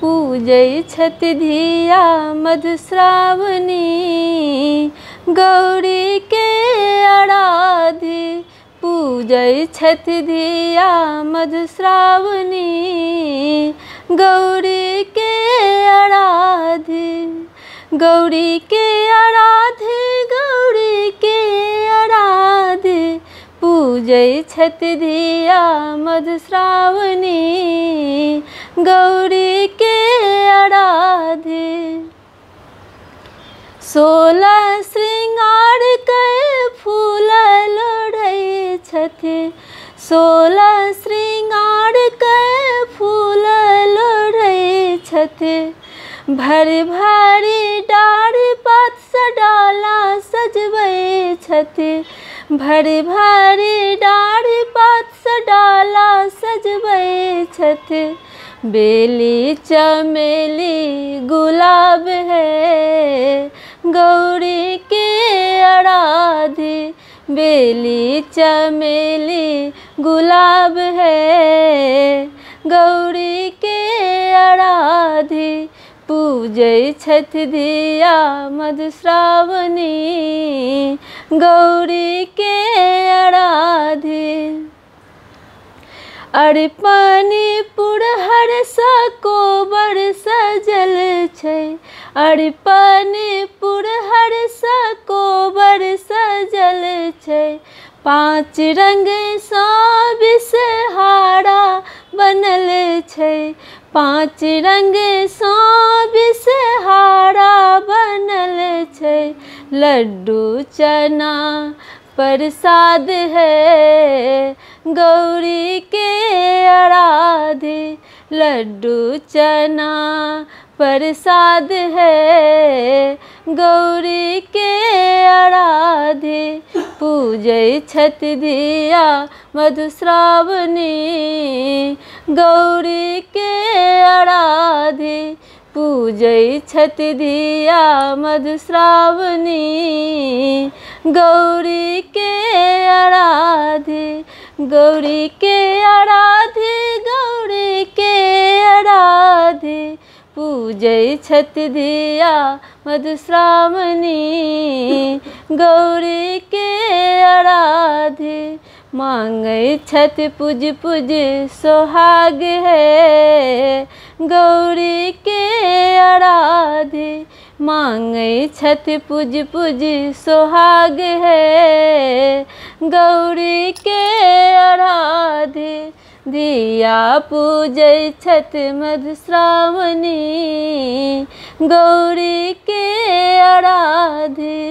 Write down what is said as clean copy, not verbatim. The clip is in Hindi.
पूजै छथि धिया मधुश्रावणी। गौरी के आराधि पूजै छथि धिया मधुश्रावणी। गौरी के आराधि गौरी के आराधि गौरी के आराधि पूजै छथि धिया मधुश्रावणी। गौरी के आराधि 16 श्रृंगार के फूल लोढ़ै छथि। 16 श्रृंगार के फूल लोढ़ै छथि। भरी भरी डाढ़ी पात सँ डाला सजबै छथि। भरी भरी डाढ़ी पात सँ डाला सजबै छथि। बेली चमेली गुलाब है गौरी के आराधि। बेली चमेली गुलाब है गौरी के आराधि पूजै छथि धिया मधुश्रावणी। गौरी के आराधि अरिपनी पुरहर सँ कोबर सजल छै। अरिपनी पुरहर सँ कोबर सजल छै। 5 रंग सँ बिषहारा बनल छै। 5 रंग सँ बिषहारा बनल छै। लड्डू चना प्रसाद है गौरी के आराधि। लड्डू चना प्रसाद है गौरी के आराधि पूजै छथि धिया मधुश्रावणी। गौरी के आराधि पूजै छथि धिया मधुश्रावणी। गौरी के आराधि गौरी के आराधि गौरी के आराधि पूजै छथि धिया मधुश्रावणी। गौरी के आराधि मांगै छथि पूज पूज सोहाग है गौरी के आराधि। मांगै छथि पूज पूज सोहाग है गौरी के आराधि। धिया पूजै छथि मधुश्रावणी। गौरी के आराधि।